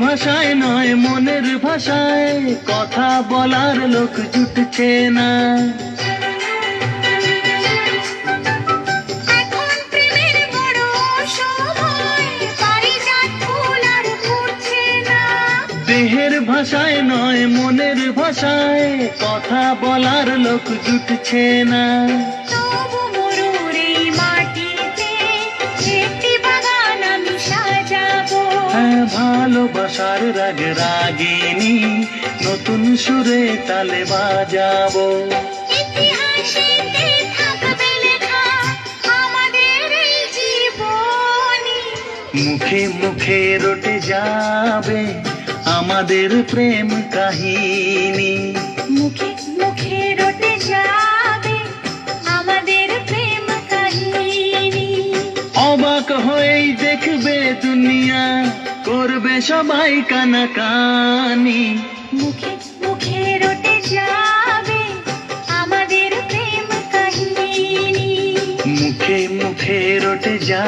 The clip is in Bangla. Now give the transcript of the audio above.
ভাষায় নয় মনের ভাষায় কথা বলার লোক জুটছে না। এখন প্রেমের বড় সময়, পারিজাত ফুল আর ফুটছে না। দেহের ভাষায় নয় মনের ভাষায় কথা বলার লোক জুটছে না। তবু মরুর এই মাটিতে একটি বাগান আমি সাজাবো। হ্যাঁ, ভালোবাসার রাগ রাগিনী নতুন সুরে তালে বাজাবো। ইতিহাসেতে থাকবে লেখা আমাদের এই জীবনী। মুখে মুখে রটে যাবে আমাদের প্রেম কাহিনী। মুখে মুখে রটে যাবে আমাদের প্রেম কাহিনী। অবাক হয়েই দেখবে দুনিয়া, করবে সবাই কানাকানি। মুখে মুখে রটে যাবে আমাদের প্রেম কাহিনী। মুখে মুখে রটে যা